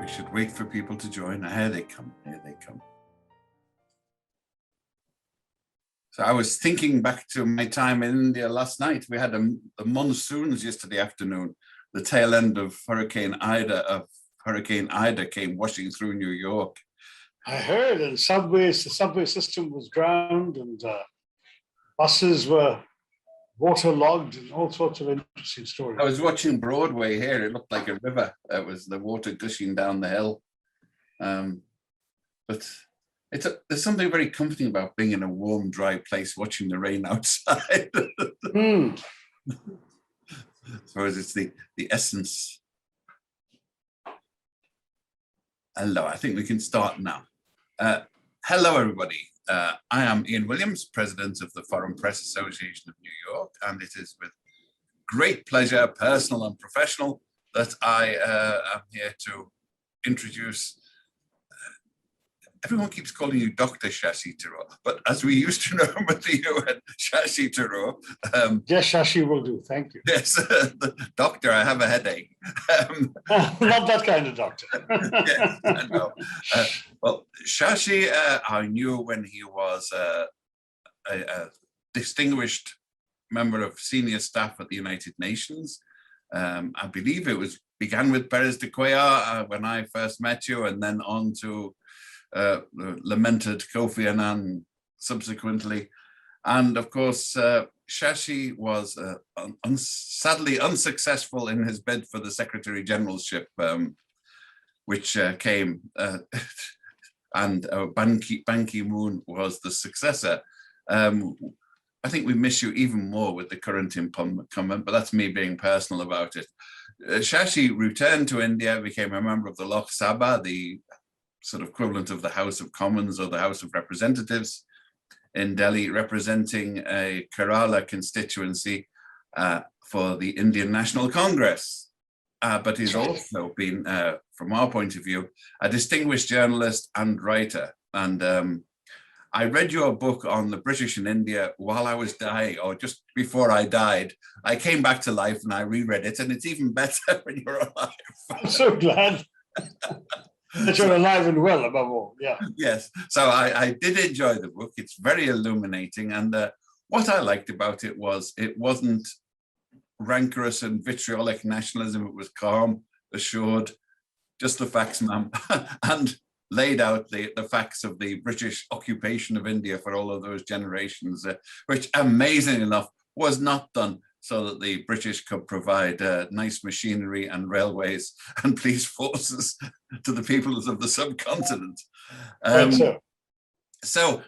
We should wait for people to join. Here they come. Here they come. So I was thinking back to my time in India last night. We had the monsoons yesterday afternoon. The tail end of Hurricane Ida came washing through New York. I heard, and the subway system was drowned, and buses were waterlogged, and all sorts of interesting stories. I was watching Broadway here. It looked like a river. It was the water gushing down the hill. But there's something very comforting about being in a warm, dry place, watching the rain outside. I suppose it's the essence. Hello, I think we can start now. Hello, everybody. I am Ian Williams, President of the Foreign Press Association of New York, and it is with great pleasure, personal and professional, that I am here to introduce. Everyone keeps calling you Dr. Shashi Tharoor, but as we used to know with you and Shashi Tharoor. Yes, Shashi will do. Thank you. Yes, doctor, I have a headache. Not that kind of doctor. Yes, I know. Well, Shashi, I knew when he was a distinguished member of senior staff at the United Nations. I believe it began with Perez de Cuellar when I first met you, and then on to the lamented Kofi Annan subsequently. And of course, Shashi was sadly unsuccessful in his bid for the Secretary Generalship, which came, and Ban Ki-moon was the successor. I think we miss you even more with the current incumbent, but that's me being personal about it. Shashi returned to India, became a member of the Lok Sabha, the sort of equivalent of the House of Commons or the House of Representatives in Delhi, representing a Kerala constituency for the Indian National Congress. But he's also been, from our point of view, a distinguished journalist and writer. And I read your book on the British in India while I was dying, or just before I died. I came back to life and I reread it, and it's even better when you're alive. I'm so glad that you're alive and well, above all. Yeah. Yes. So I did enjoy the book. It's very illuminating. And what I liked about it was it wasn't rancorous and vitriolic nationalism. It was calm, assured, just the facts, ma'am, and laid out the facts of the British occupation of India for all of those generations, which amazing enough was not done so that the British could provide nice machinery and railways and police forces to the peoples of the subcontinent. So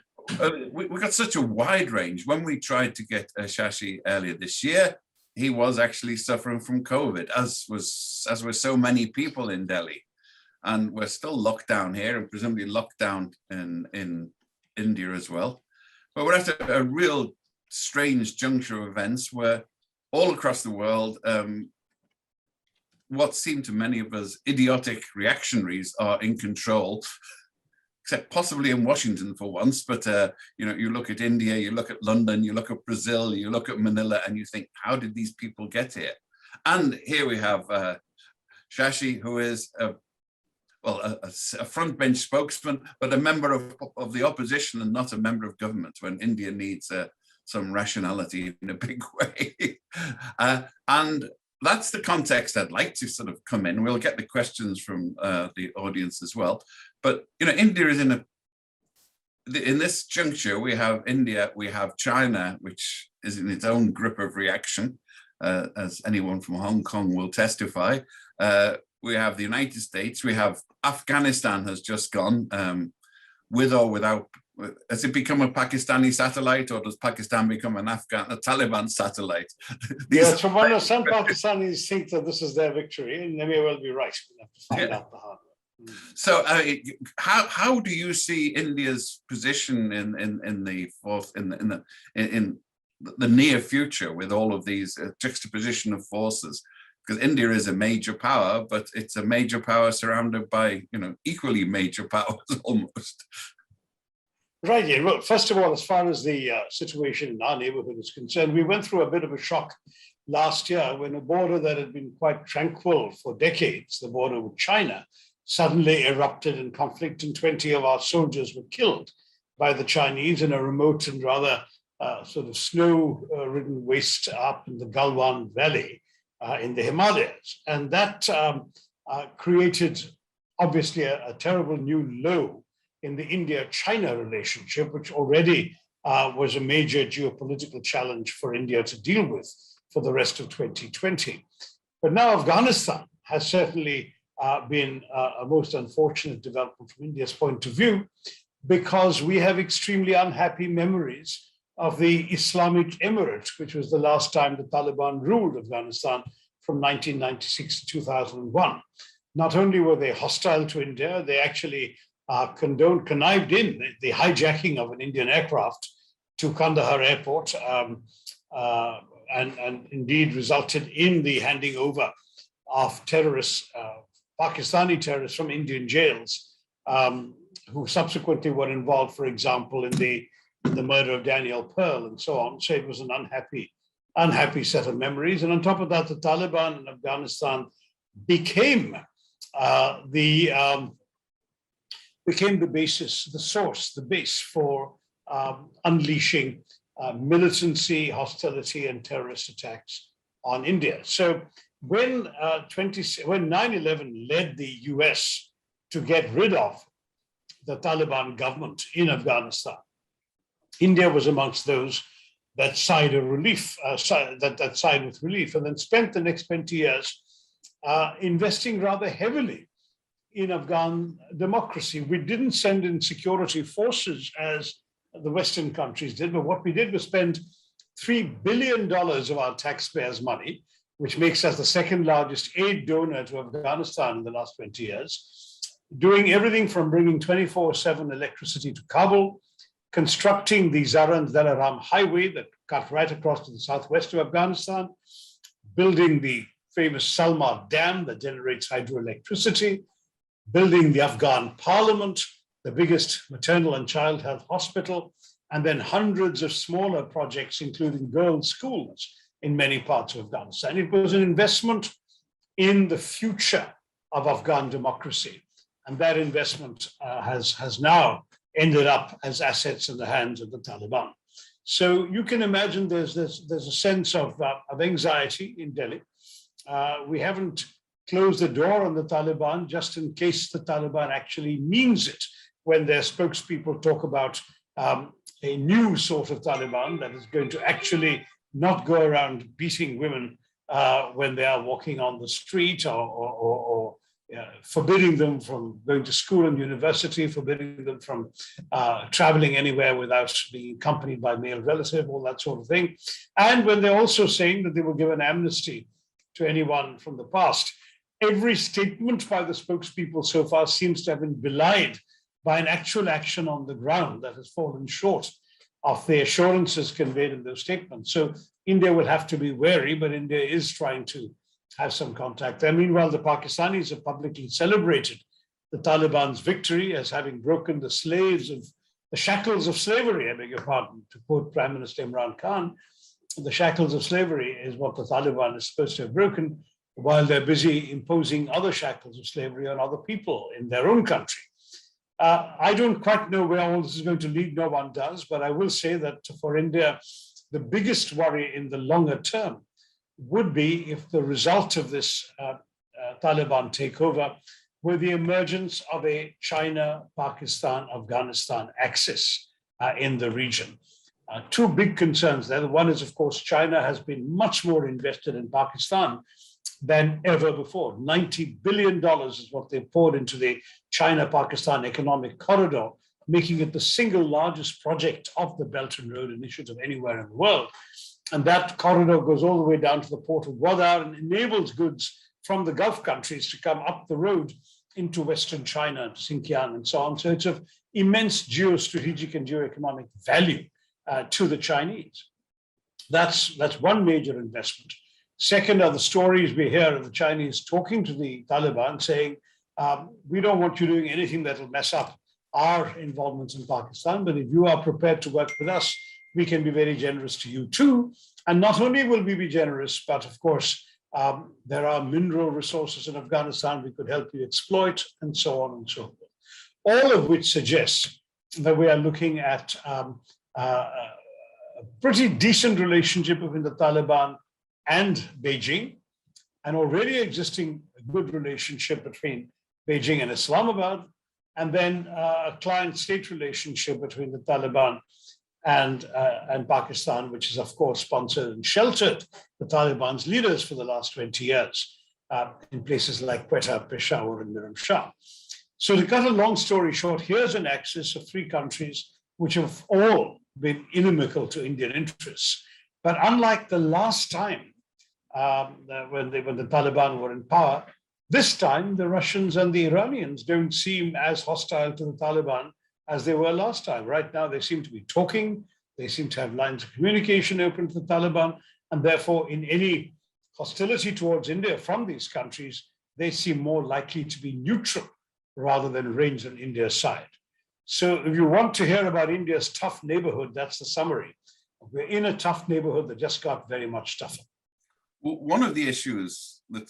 we got such a wide range. When we tried to get Shashi earlier this year, he was actually suffering from COVID, as were so many people in Delhi. And we're still locked down here, and presumably locked down in India as well. But we're at a real strange juncture of events where all across the world, what seem to many of us idiotic reactionaries are in control, except possibly in Washington for once. But you look at India, you look at London, you look at Brazil, you look at Manila, and you think, how did these people get here? And here we have Shashi, who is a front bench spokesman, but a member of the opposition and not a member of government when India needs some rationality in a big way. And that's the context I'd like to sort of come in. We'll get the questions from the audience as well. But India is in this juncture. We have India, we have China, which is in its own grip of reaction, as anyone from Hong Kong will testify. We have the United States, we have Afghanistan has just gone, with or without. Has it become a Pakistani satellite, or does Pakistan become a Taliban satellite? Yes, from one of some Pakistanis think that this is their victory, and they may well be right. We'll have to find out the hard way. So, how do you see India's position in the near future with all of these juxtaposition of forces? Because India is a major power, but it's a major power surrounded by, equally major powers almost. Right, yeah. Well, first of all, as far as the situation in our neighborhood is concerned, we went through a bit of a shock last year when a border that had been quite tranquil for decades, the border with China, suddenly erupted in conflict, and 20 of our soldiers were killed by the Chinese in a remote and rather sort of snow-ridden waste up in the Galwan Valley in the Himalayas. And that created, obviously, a terrible new low in the India-China relationship, which already was a major geopolitical challenge for India to deal with for the rest of 2020. But now Afghanistan has certainly been a most unfortunate development from India's point of view, because we have extremely unhappy memories of the Islamic Emirate, which was the last time the Taliban ruled Afghanistan from 1996 to 2001. Not only were they hostile to India, they actually connived in the hijacking of an Indian aircraft to Kandahar airport, and indeed resulted in the handing over of terrorists, Pakistani terrorists from Indian jails, who subsequently were involved, for example, in the murder of Daniel Pearl and so on. So it was an unhappy set of memories. And on top of that, the Taliban in Afghanistan became the basis, the source, the base for unleashing militancy, hostility, and terrorist attacks on India. So when 9/11 led the US to get rid of the Taliban government in Afghanistan, India was amongst those that side with relief, and then spent the next 20 years investing rather heavily in Afghan democracy. We didn't send in security forces as the Western countries did, but what we did was spend $3 billion of our taxpayers' money, which makes us the second largest aid donor to Afghanistan in the last 20 years, doing everything from bringing 24/7 electricity to Kabul, constructing the Zaran-Dalaram highway that cut right across to the southwest of Afghanistan, building the famous Salma Dam that generates hydroelectricity, building the Afghan parliament, the biggest maternal and child health hospital, and then hundreds of smaller projects, including girls' schools in many parts of Afghanistan. It was an investment in the future of Afghan democracy. And that investment has now ended up as assets in the hands of the Taliban. So you can imagine there's a sense of anxiety in Delhi. We haven't closed the door on the Taliban just in case the Taliban actually means it, when their spokespeople talk about a new sort of Taliban that is going to actually not go around beating women when they are walking on the street, or forbidding them from going to school and university, forbidding them from traveling anywhere without being accompanied by male relative, all that sort of thing. And when they're also saying that they will give an amnesty to anyone from the past, every statement by the spokespeople so far seems to have been belied by an actual action on the ground that has fallen short of the assurances conveyed in those statements. So India will have to be wary, but India is trying to have some contact. And meanwhile, the Pakistanis have publicly celebrated the Taliban's victory as having broken the shackles of slavery, I beg your pardon, to quote Prime Minister Imran Khan. The shackles of slavery is what the Taliban is supposed to have broken, while they're busy imposing other shackles of slavery on other people in their own country. I don't quite know where all this is going to lead, no one does, but I will say that for India, the biggest worry in the longer term would be if the result of this Taliban takeover were the emergence of a China, Pakistan, Afghanistan axis in the region. Two big concerns there. One is, of course, China has been much more invested in Pakistan than ever before. $90 billion is what they poured into the China-Pakistan economic corridor, making it the single largest project of the Belt and Road Initiative anywhere in the world. And that corridor goes all the way down to the port of Gwadar and enables goods from the Gulf countries to come up the road into Western China, to Xinjiang and so on. So it's of immense geostrategic and geoeconomic value to the Chinese. That's one major investment. Second are the stories we hear of the Chinese talking to the Taliban saying, we don't want you doing anything that will mess up our involvements in Pakistan, but if you are prepared to work with us, we can be very generous to you too. And not only will we be generous, but of course, There are mineral resources in Afghanistan we could help you exploit, and so on and so forth. All of which suggests that we are looking at a pretty decent relationship between the Taliban and Beijing, an already existing good relationship between Beijing and Islamabad, and then a client-state relationship between the Taliban and Pakistan, which has, of course, sponsored and sheltered the Taliban's leaders for the last 20 years in places like Quetta, Peshawar, and Miran Shah. So to cut a long story short, here's an axis of three countries which have all been inimical to Indian interests. But unlike the last time when the Taliban were in power, this time the Russians and the Iranians don't seem as hostile to the Taliban as they were last time. Right now, they seem to be talking. They seem to have lines of communication open to the Taliban. And therefore, in any hostility towards India from these countries, they seem more likely to be neutral rather than range on India's side. So if you want to hear about India's tough neighborhood, that's the summary. We're in a tough neighborhood that just got very much tougher. Well, one of the issues that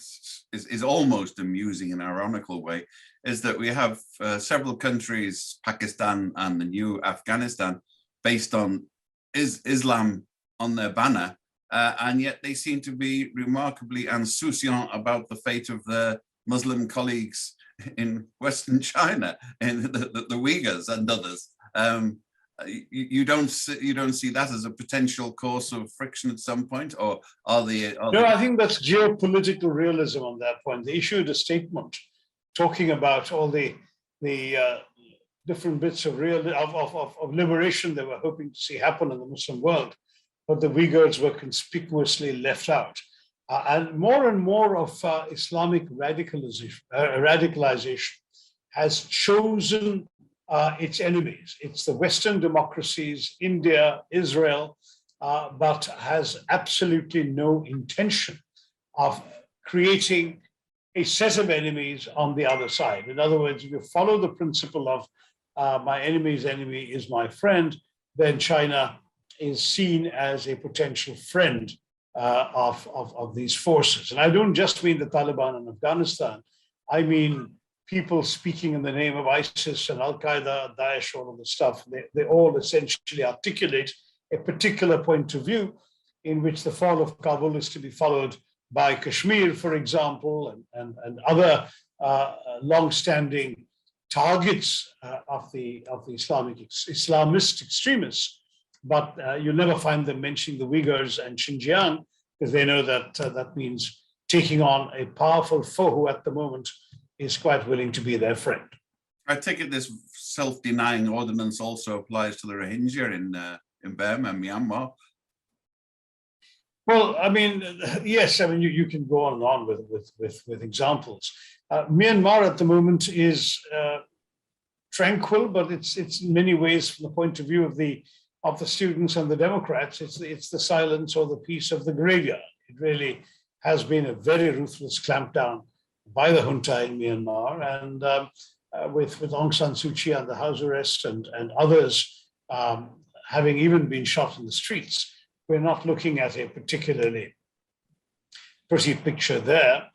is almost amusing in an ironical way is that we have several countries, Pakistan and the new Afghanistan, based on Islam on their banner, and yet they seem to be remarkably insouciant about the fate of their Muslim colleagues in Western China, and the Uyghurs and others. You don't see that as a potential cause of friction at some point, or are they? No, I think that's geopolitical realism on that point. They issued a statement talking about all the different bits of liberation they were hoping to see happen in the Muslim world, but the Uyghurs were conspicuously left out. And more of Islamic radicalization has chosen its enemies. It's the Western democracies, India, Israel, but has absolutely no intention of creating a set of enemies on the other side. In other words, if you follow the principle of my enemy's enemy is my friend, then China is seen as a potential friend of these forces. And I don't just mean the Taliban in Afghanistan. I mean people speaking in the name of ISIS and Al-Qaeda, Daesh, all of the stuff. They all essentially articulate a particular point of view in which the fall of Kabul is to be followed by Kashmir, for example, and other long-standing targets of the Islamist extremists. But you'll never find them mentioning the Uyghurs and Xinjiang, because they know that that means taking on a powerful foe who at the moment is quite willing to be their friend. I take it this self-denying ordinance also applies to the Rohingya in Burma, Myanmar. Well, I mean, yes, I mean, you can go on and on with examples. Myanmar at the moment is tranquil, but it's in many ways, from the point of view of the students and the Democrats, it's the silence or the peace of the graveyard. It really has been a very ruthless clampdown by the junta in Myanmar, and with Aung San Suu Kyi under house arrest and others having even been shot in the streets. We're not looking at a particularly pretty picture there,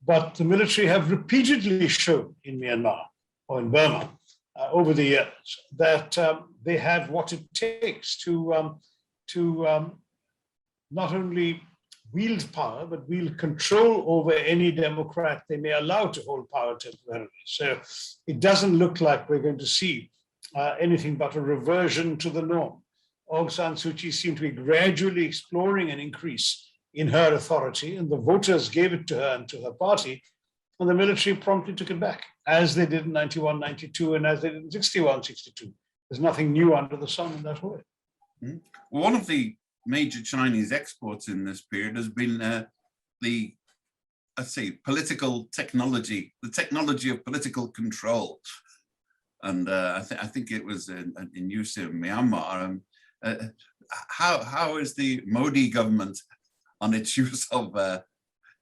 but the military have repeatedly shown in Myanmar or in Burma over the years that they have what it takes to not only wield power, but wield control over any Democrat they may allow to hold power temporarily. So it doesn't look like we're going to see anything but a reversion to the norm. Aung San Suu Kyi seemed to be gradually exploring an increase in her authority, and the voters gave it to her and to her party, and the military promptly took it back, as they did in 91, 92, and as they did in 61, 62. There's nothing new under the sun in that way. Mm-hmm. One of the major Chinese exports in this period has been the, let's say, political technology, the technology of political control. And I think it was in use in Myanmar. How is the Modi government on its use of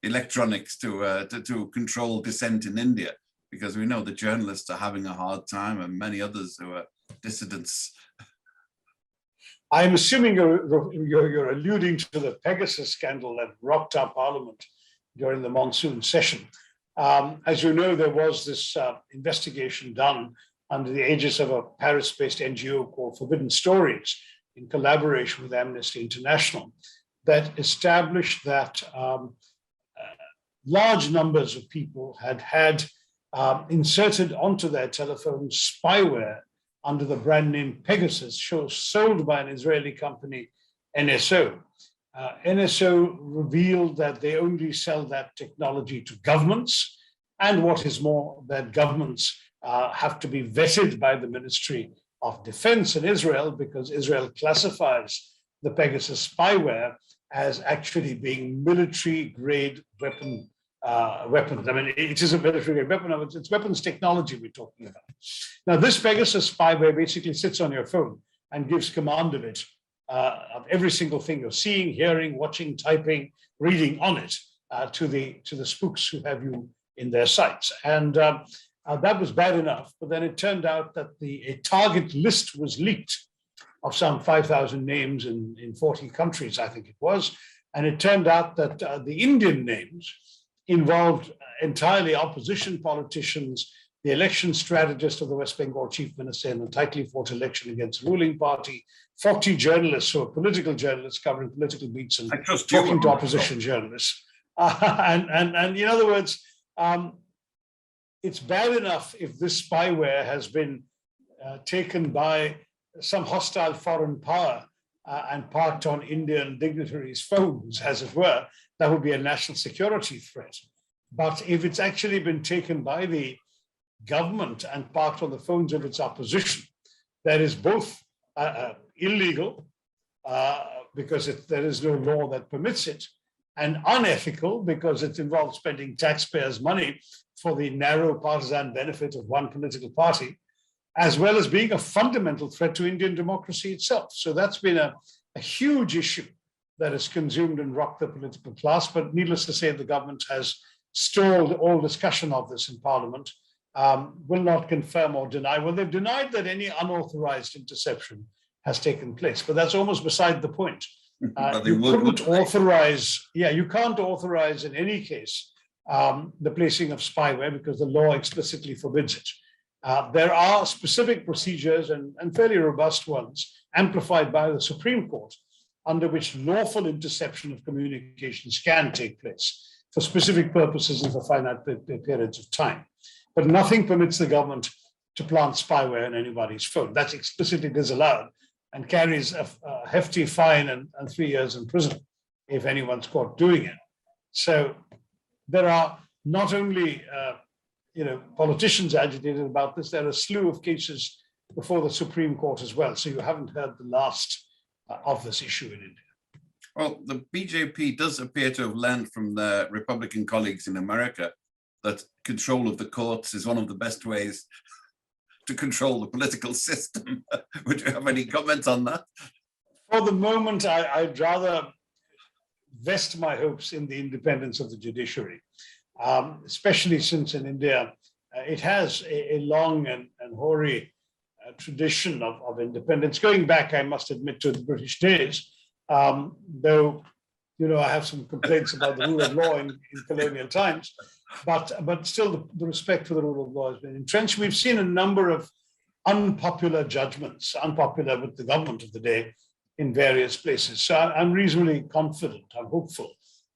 electronics to control dissent in India? Because we know the journalists are having a hard time, and many others who are dissidents. I'm assuming you're alluding to the Pegasus scandal that rocked our parliament during the monsoon session. As you know, there was this investigation done under the aegis of a Paris-based NGO called Forbidden Stories, in collaboration with Amnesty International, that established that large numbers of people had inserted onto their telephones spyware under the brand name Pegasus, sold by an Israeli company, NSO. NSO revealed that they only sell that technology to governments, and what is more, that governments have to be vetted by the Ministry of Defense in Israel, because Israel classifies the Pegasus spyware as actually being military-grade weapons. I mean, it is a military-grade weapon, it's weapons technology we're talking about. Now, this Pegasus spyware basically sits on your phone and gives command of it, of every single thing you're seeing, hearing, watching, typing, reading on it, to the spooks who have you in their sights. And that was bad enough, but then it turned out that a target list was leaked of some 5,000 names in 40 countries, I think it was. And it turned out that the Indian names involved entirely opposition politicians, the election strategist of the West Bengal chief minister in a tightly fought election against the ruling party, 40 journalists who are political journalists covering political beats and talking to opposition journalists. And in other words, it's bad enough if this spyware has been taken by some hostile foreign power and parked on Indian dignitaries' phones, as it were. That would be a national security threat. But if it's actually been taken by the government and parked on the phones of its opposition, that is both illegal, because there is no law that permits it, and unethical because it involves spending taxpayers' money for the narrow partisan benefit of one political party, as well as being a fundamental threat to Indian democracy itself. So that's been a huge issue that has consumed and rocked the political class. But needless to say, the government has stalled all discussion of this in Parliament, will not confirm or deny. Well, they've denied that any unauthorized interception has taken place, but that's almost beside the point. You couldn't authorize, you can't authorize in any case the placing of spyware because the law explicitly forbids it. There are specific procedures and fairly robust ones amplified by the Supreme Court under which lawful interception of communications can take place for specific purposes and for finite periods of time. But nothing permits the government to plant spyware in anybody's phone. That's explicitly disallowed and carries a hefty fine and 3 years in prison if anyone's caught doing it. So there are not only politicians agitated about this, there are a slew of cases before the Supreme Court as well. So you haven't heard the last of this issue in India. Well, the BJP does appear to have learned from their Republican colleagues in America that control of the courts is one of the best ways to control the political system. Would you have any comment on that? For the moment, I'd rather vest my hopes in the independence of the judiciary, especially since in India, it has a long and hoary tradition of independence, going back, I must admit, to the British days, though, I have some complaints about the rule of law in colonial times, but still the respect for the rule of law has been entrenched. We've seen a number of unpopular judgments, unpopular with the government of the day in various places. So I'm reasonably confident, I'm hopeful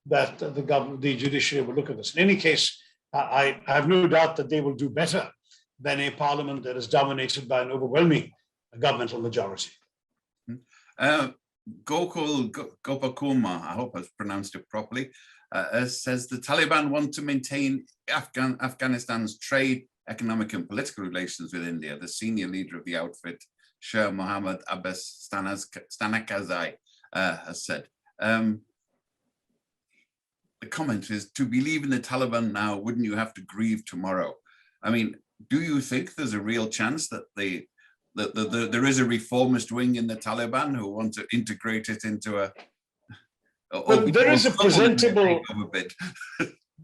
that the judiciary will look at this. In any case, I have no doubt that they will do better than a parliament that is dominated by an overwhelming governmental majority. Gokul Gopakuma, I hope I've pronounced it properly, says the Taliban want to maintain Afghanistan's trade, economic and political relations with India. The senior leader of the outfit, Shah Mohammad Abbas Stanakazai, has said. The comment is, to believe in the Taliban now, wouldn't you have to grieve tomorrow? I mean, do you think there's a real chance that there is a reformist wing in the Taliban who want to integrate it into a... Well, there is a presentable...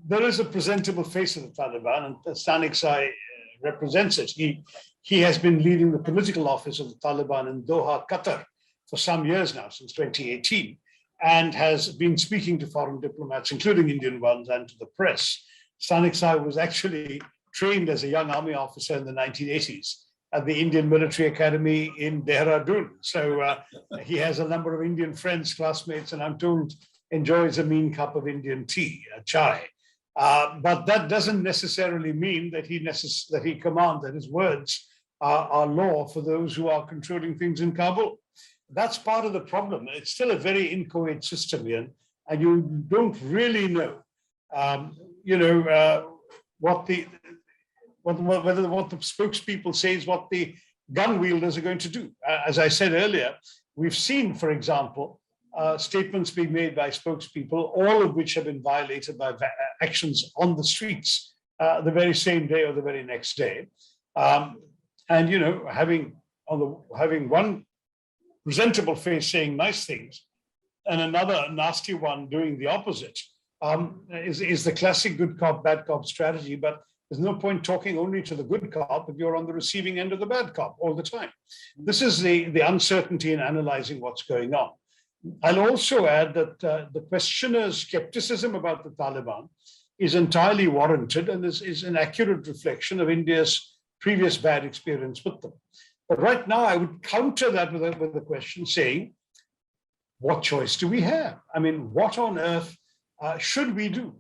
There is a presentable face of the Taliban, and Stanakazai represents it. He has been leading the political office of the Taliban in Doha, Qatar, for some years now, since 2018. and has been speaking to foreign diplomats, including Indian ones, and to the press. Stanik Sai was actually trained as a young army officer in the 1980s at the Indian Military Academy in Dehradun. So he has a number of Indian friends, classmates, and I'm told enjoys a mean cup of Indian tea, chai. But that doesn't necessarily mean that he commands that his words are law for those who are controlling things in Kabul. That's part of the problem. It's still a very inchoate system, Ian, and you don't really know, whether what the spokespeople say is what the gun wielders are going to do. As I said earlier, we've seen, for example, statements being made by spokespeople, all of which have been violated by actions on the streets the very same day or the very next day. And having one presentable face saying nice things and another nasty one doing the opposite is the classic good cop, bad cop strategy. But there's no point talking only to the good cop if you're on the receiving end of the bad cop all the time. This is the uncertainty in analyzing what's going on. I'll also add that the questioner's skepticism about the Taliban is entirely warranted and is an accurate reflection of India's previous bad experience with them. But right now, I would counter that with a question saying, what choice do we have? I mean, what on earth should we do?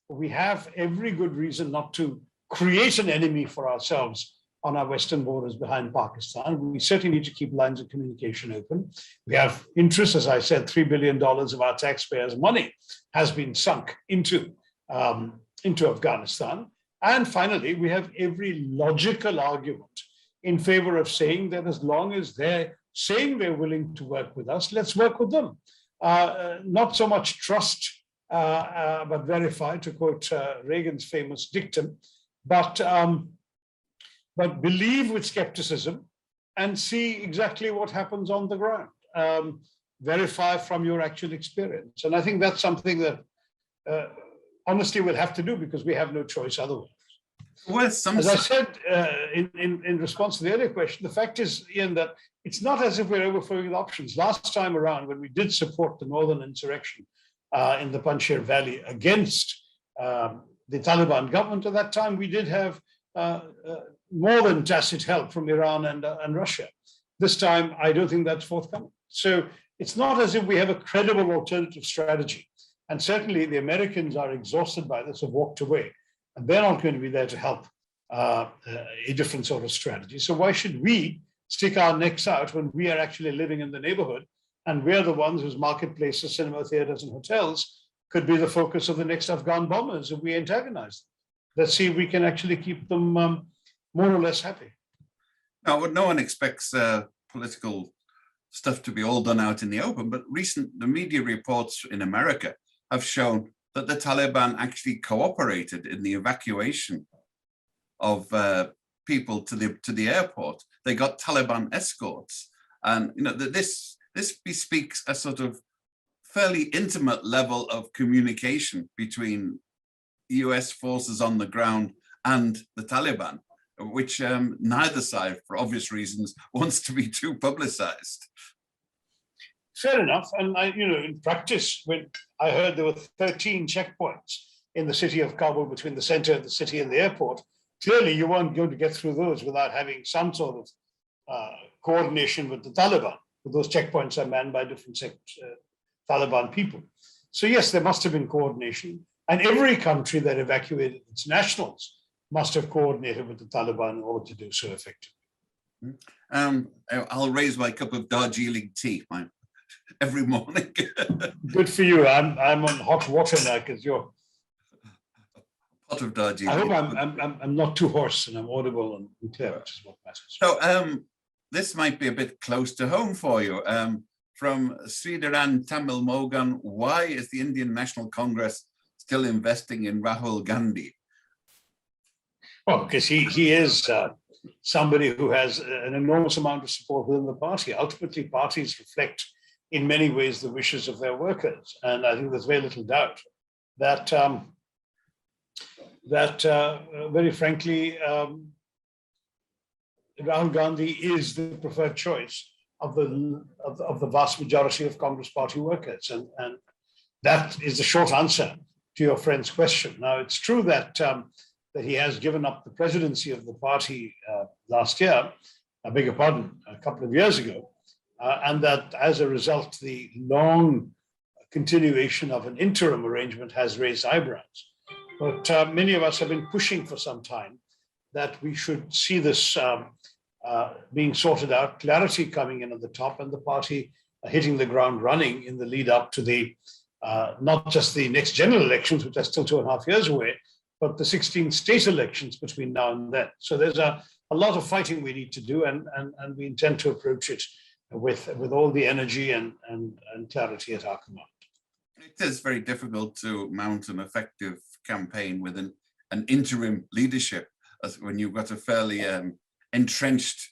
We have every good reason not to create an enemy for ourselves on our western borders behind Pakistan. We certainly need to keep lines of communication open. We have interest, as I said, $3 billion of our taxpayers' money has been sunk into Afghanistan. And finally, we have every logical argument in favor of saying that as long as they're saying they're willing to work with us, let's work with them. Not so much trust, but verify, to quote Reagan's famous dictum, but believe with skepticism and see exactly what happens on the ground. Verify from your actual experience. And I think that's something that honestly we'll have to do because we have no choice otherwise. Well, as I said in response to the earlier question, the fact is, Ian, that it's not as if we're overflowing with options. Last time around, when we did support the northern insurrection in the Panjshir Valley against the Taliban government at that time, we did have more than tacit help from Iran and Russia. This time, I don't think that's forthcoming. So it's not as if we have a credible alternative strategy. And certainly the Americans are exhausted by this, have walked away. And they're not going to be there to help a different sort of strategy. So why should we stick our necks out when we are actually living in the neighborhood and we're the ones whose marketplaces, cinema theaters, and hotels could be the focus of the next Afghan bombers if we antagonize them? Let's see if we can actually keep them more or less happy. Now, no one expects political stuff to be all done out in the open, but the media reports in America have shown that the Taliban actually cooperated in the evacuation of people to the airport. They got Taliban escorts, and this bespeaks a sort of fairly intimate level of communication between US forces on the ground and the Taliban, which neither side, for obvious reasons, wants to be too publicized. Fair enough. And in practice, when I heard there were 13 checkpoints in the city of Kabul between the center of the city and the airport, clearly you weren't going to get through those without having some sort of coordination with the Taliban. Those checkpoints are manned by different Taliban people. So yes, there must have been coordination. And every country that evacuated its nationals must have coordinated with the Taliban in order to do so effectively. I'll raise my cup of Darjeeling tea every morning. Good for you. I'm on hot water now because you're. Pot of Darjeeling. I hope I'm not too hoarse and I'm audible and clear, which is what matters. So this might be a bit close to home for you. From Sridharan Tamil Mogan, why is the Indian National Congress still investing in Rahul Gandhi? Well, because he is somebody who has an enormous amount of support within the party. Ultimately, parties reflect in many ways the wishes of their workers. And I think there's very little doubt that, very frankly, Rahul Gandhi is the preferred choice of the vast majority of Congress Party workers. And that is the short answer to your friend's question. Now, it's true that that he has given up the presidency of the party last year, I beg your pardon, a couple of years ago, and that as a result, the long continuation of an interim arrangement has raised eyebrows. But many of us have been pushing for some time that we should see this being sorted out, clarity coming in at the top, and the party hitting the ground running in the lead up to the not just the next general elections, which are still 2.5 years away, but the 16 state elections between now and then. So there's a lot of fighting we need to do, and we intend to approach it with all the energy and clarity at our command. It is very difficult to mount an effective campaign with an interim leadership when you've got a fairly entrenched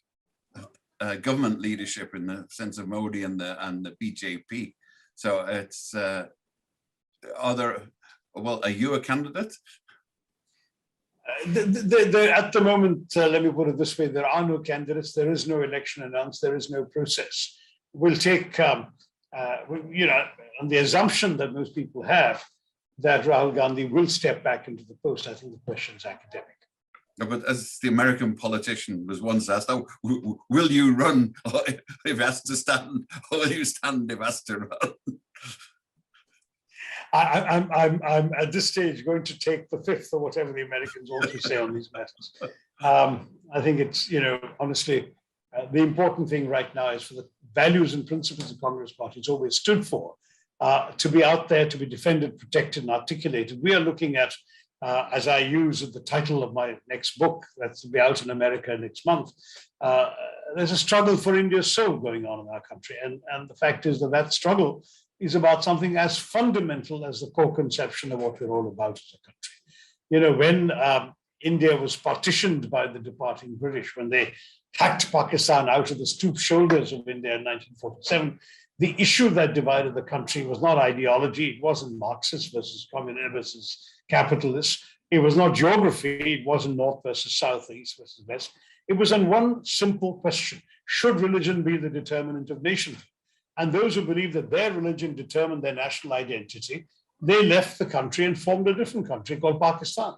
government leadership in the sense of Modi and the BJP. So it's are you a candidate? At the moment, let me put it this way: there are no candidates. There is no election announced. There is no process. We'll take, on the assumption that most people have that Rahul Gandhi will step back into the post. I think the question is academic. But as the American politician was once asked, will you run if asked to stand, or will you stand if asked to run? I'm at this stage going to take the fifth, or whatever the Americans also say on these matters. I think it's, honestly, the important thing right now is for the values and principles the Congress Party has always stood for to be out there, to be defended, protected, and articulated. We are looking at, as I use the title of my next book that's to be out in America next month, there's a struggle for India's soul going on in our country. And the fact is that struggle is about something as fundamental as the core conception of what we're all about as a country. When India was partitioned by the departing British, when they hacked Pakistan out of the stooped shoulders of India in 1947, the issue that divided the country was not ideology. It wasn't Marxist versus communist versus capitalist. It was not geography. It wasn't north versus south, east versus west. It was on one simple question: should religion be the determinant of nationhood? And those who believed that their religion determined their national identity, they left the country and formed a different country called Pakistan.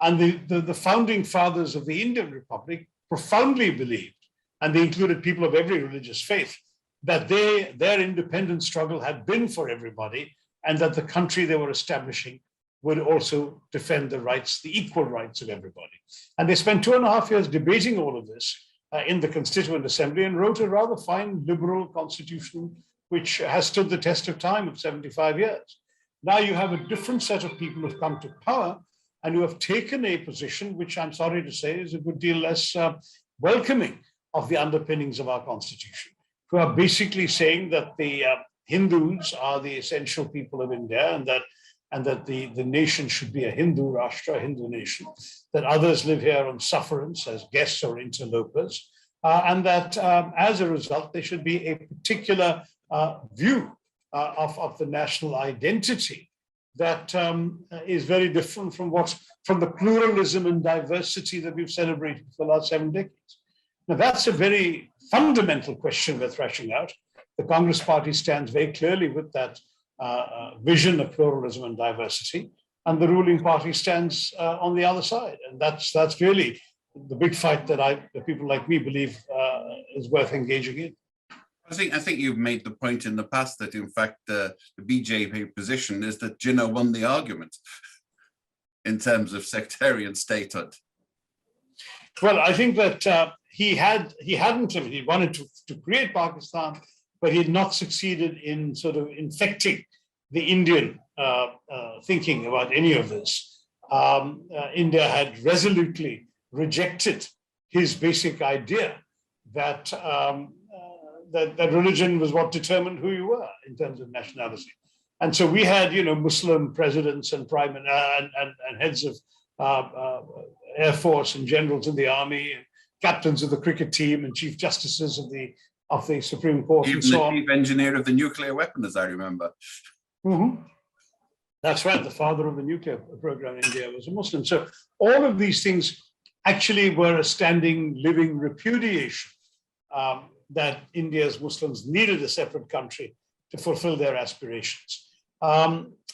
And the founding fathers of the Indian Republic profoundly believed, and they included people of every religious faith, that their independence struggle had been for everybody, and that the country they were establishing would also defend the rights, the equal rights of everybody. And they spent 2.5 years debating all of this in the Constituent Assembly, and wrote a rather fine liberal constitution, which has stood the test of time of 75 years. Now you have a different set of people who've come to power, and who have taken a position which, I'm sorry to say, is a good deal less welcoming of the underpinnings of our constitution, who are basically saying that the Hindus are the essential people of India, and that the nation should be a Hindu Rashtra, a Hindu nation, that others live here on sufferance as guests or interlopers, and that as a result, there should be a particular view of the national identity that is very different from the pluralism and diversity that we've celebrated for the last 7 decades. Now, that's a very fundamental question we're thrashing out. The Congress Party stands very clearly with that vision of pluralism and diversity, and the ruling party stands on the other side. And that's really the big fight that people like me believe is worth engaging in. I think you've made the point in the past that, in fact, the BJP position is that Jinnah won the argument in terms of sectarian statehood. Well, I think that he wanted to create Pakistan, but he had not succeeded in sort of infecting the Indian thinking about any of this. India had resolutely rejected his basic idea that that religion was what determined who you were in terms of nationality. And so we had, Muslim presidents and and heads of Air Force and generals in the army, and captains of the cricket team, and chief justices of the Supreme Court. Even the chief engineer of the nuclear weapon, as I remember. Mm-hmm. That's right. The father of the nuclear program in India was a Muslim. So all of these things actually were a standing, living repudiation. that India's Muslims needed a separate country to fulfill their aspirations.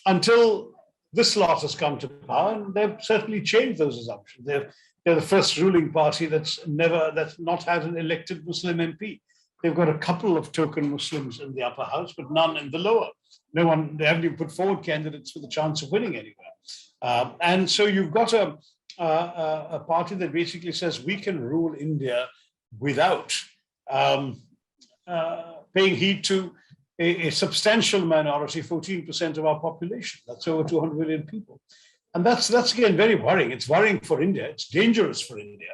Until this lot has come to power, and they've certainly changed those assumptions. They're the first ruling party that's not had an elected Muslim MP. They've got a couple of token Muslims in the upper house, but none in the lower. They haven't even put forward candidates with a chance of winning anywhere. And so you've got a party that basically says we can rule India without paying heed to a substantial minority, 14% of our population. That's over 200 million people. And that's again very worrying. It's worrying for India. It's dangerous for India.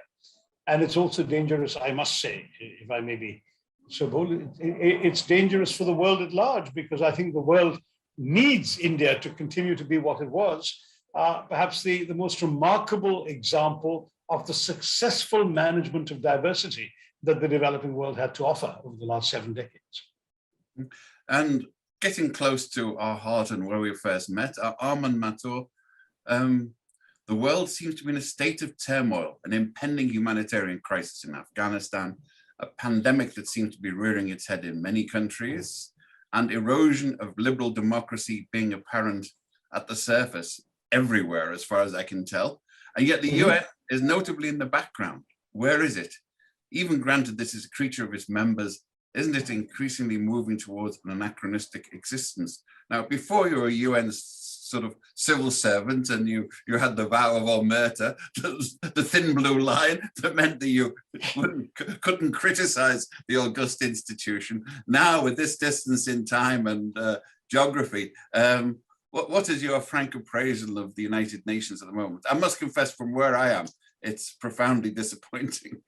And it's also dangerous, I must say, if I may be so bold, it's dangerous for the world at large, because I think the world needs India to continue to be what it was. Perhaps the most remarkable example of the successful management of diversity that the developing world had to offer over the last 7 decades. And getting close to our heart and where we first met, Arman Mathur, the world seems to be in a state of turmoil, an impending humanitarian crisis in Afghanistan, a pandemic that seems to be rearing its head in many countries, and erosion of liberal democracy being apparent at the surface everywhere, as far as I can tell. And yet the UN is notably in the background. Where is it? Even granted this is a creature of its members, isn't it increasingly moving towards an anachronistic existence? Now, before you were a UN sort of civil servant and you had the vow of omerta, the thin blue line that meant that you couldn't criticize the august institution. Now, with this distance in time and geography, what is your frank appraisal of the United Nations at the moment? I must confess, from where I am, it's profoundly disappointing.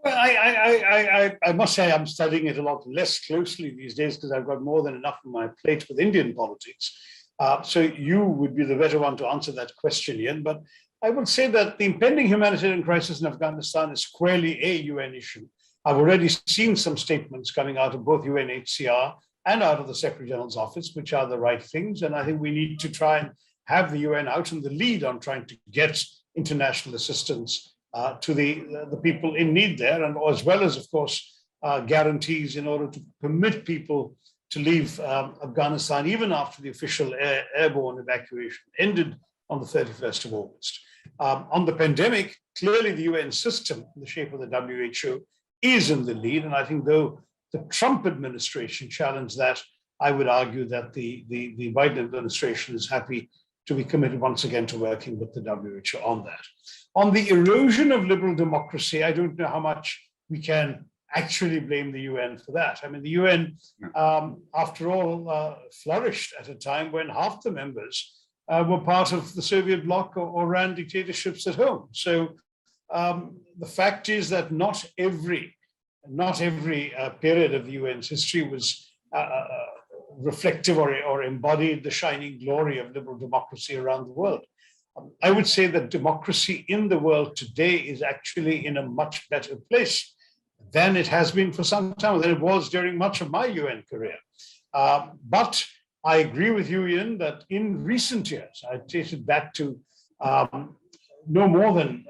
Well, I must say I'm studying it a lot less closely these days because I've got more than enough on my plate with Indian politics. So you would be the better one to answer that question, Ian. But I would say that the impending humanitarian crisis in Afghanistan is squarely a UN issue. I've already seen some statements coming out of both UNHCR and out of the Secretary General's office, which are the right things. And I think we need to try and have the UN out in the lead on trying to get international assistance to the people in need there, and as well as, of course, guarantees in order to permit people to leave Afghanistan even after the official airborne evacuation ended on the 31st of August. On the pandemic, clearly the UN system in the shape of the WHO is in the lead, and I think though the Trump administration challenged that, I would argue that the Biden administration is happy to be committed once again to working with the WHO on that. On the erosion of liberal democracy, I don't know how much we can actually blame the UN for that. I mean, the UN, after all, flourished at a time when half the members were part of the Soviet bloc or ran dictatorships at home. So the fact is that not every period of the UN's history was reflective or embodied the shining glory of liberal democracy around the world. I would say that democracy in the world today is actually in a much better place than it has been for some time, than it was during much of my UN career. But I agree with you, Ian, that in recent years, I trace it back to no more than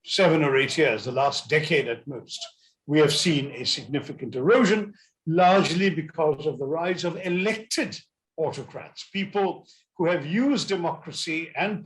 7 or 8 years, the last decade at most, we have seen a significant erosion, largely because of the rise of elected autocrats, people who have used democracy and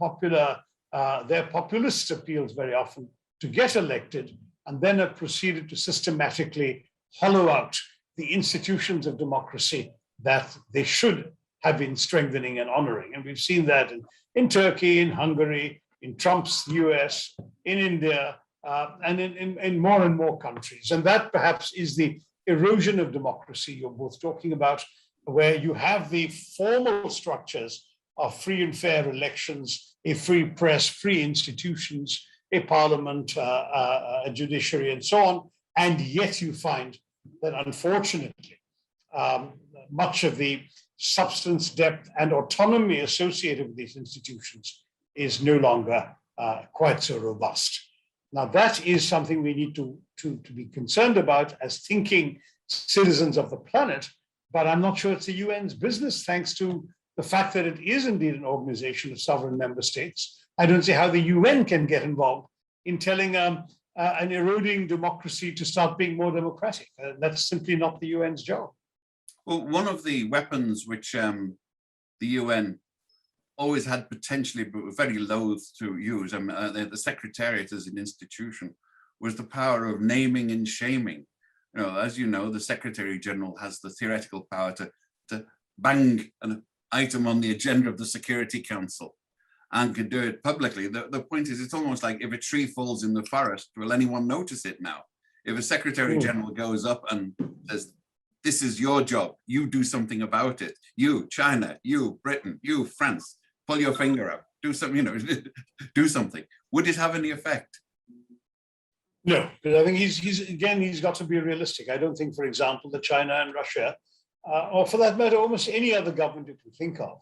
their populist appeals very often to get elected, and then have proceeded to systematically hollow out the institutions of democracy that they should have been strengthening and honoring. And we've seen that in Turkey, in Hungary, in Trump's US, in India, and in more and more countries. And that perhaps is the erosion of democracy you're both talking about, where you have the formal structures of free and fair elections, a free press, free institutions, a parliament, a judiciary, and so on. And yet you find that, unfortunately, much of the substance, depth, and autonomy associated with these institutions is no longer quite so robust. Now, that is something we need to be concerned about as thinking citizens of the planet, but I'm not sure it's the UN's business, thanks to the fact that it is indeed an organization of sovereign member states. I don't see how the UN can get involved in telling and eroding democracy to start being more democratic. That's simply not the UN's job. Well, one of the weapons which the UN always had potentially, but were very loath to use, the Secretariat as an institution, was the power of naming and shaming. You know, as you know, the Secretary General has the theoretical power to bang an item on the agenda of the Security Council and can do it publicly. The point is, it's almost like if a tree falls in the forest, will anyone notice it now? If a Secretary General goes up and says, this is your job, you do something about it. You, China, you, Britain, you, France, pull your finger up, do something, you know, do something. Would it have any effect? No, because I think he's got to be realistic. I don't think, for example, that China and Russia, or for that matter, almost any other government you can think of,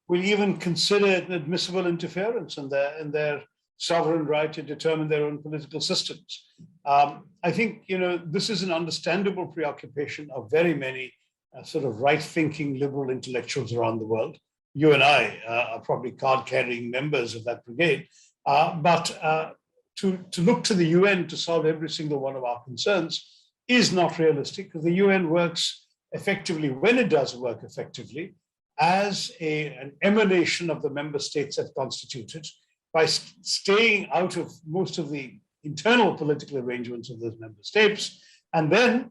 will even consider it an admissible interference in their sovereign right to determine their own political systems. I think, you know, this is an understandable preoccupation of very many sort of right-thinking liberal intellectuals around the world. You and I are probably card-carrying members of that brigade, but to look to the UN to solve every single one of our concerns is not realistic, because the UN works effectively, when it does work effectively, as an emanation of the member states that constitute it, by staying out of most of the internal political arrangements of those member states. And then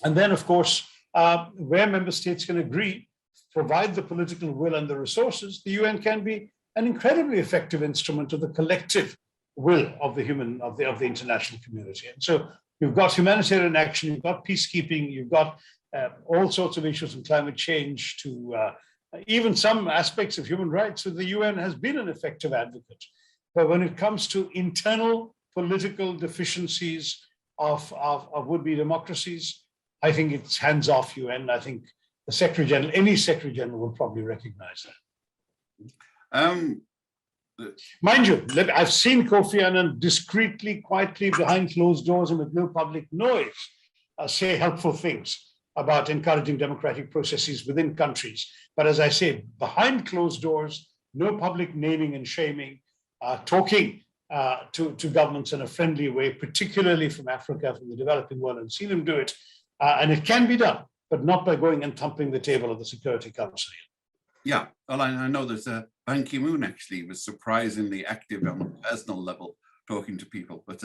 of course, where member states can agree, provide the political will and the resources, the UN can be an incredibly effective instrument of the collective will of the international community. And so you've got humanitarian action, you've got peacekeeping, you've got all sorts of issues from climate change to even some aspects of human rights. So the UN has been an effective advocate. But when it comes to internal political deficiencies of would-be democracies, I think it's hands-off UN. I think the Secretary General, any Secretary General will probably recognize that. Mind you, I've seen Kofi Annan discreetly, quietly, behind closed doors and with no public noise, say helpful things about encouraging democratic processes within countries. But as I say, behind closed doors, no public naming and shaming, talking to governments in a friendly way, particularly from Africa, from the developing world, and seen him do it. And it can be done, but not by going and thumping the table of the Security Council. Yeah, well, I know that Ban Ki-moon actually was surprisingly active on a personal level, talking to people. But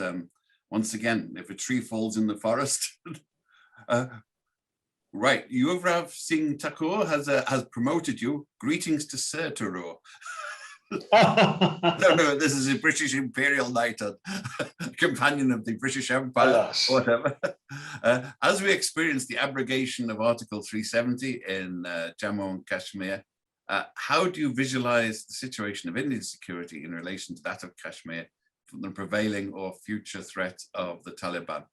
once again, if a tree falls in the forest, right, Yuvraj Singh Thakur has promoted you. Greetings to Sir Tharoor. No, this is a British Imperial Knighthood, companion of the British Empire, whatever. As we experience the abrogation of Article 370 in Jammu and Kashmir, how do you visualize the situation of Indian security in relation to that of Kashmir from the prevailing or future threat of the Taliban?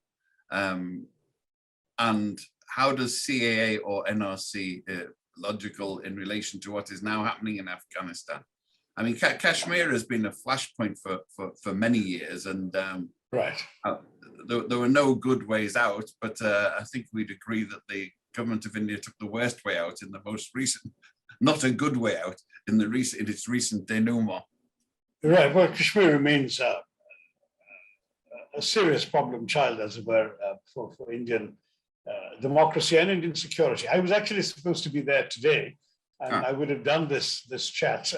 And how does CAA or NRC logical in relation to what is now happening in Afghanistan? I mean, Kashmir has been a flashpoint for many years, and right. There were no good ways out, but I think we'd agree that the government of India took the worst way out in the most recent, not a good way out in its recent denouement. Right. Well, Kashmir remains a serious problem child, as it were, for Indian democracy and Indian security. I was actually supposed to be there today, and I would have done this chat,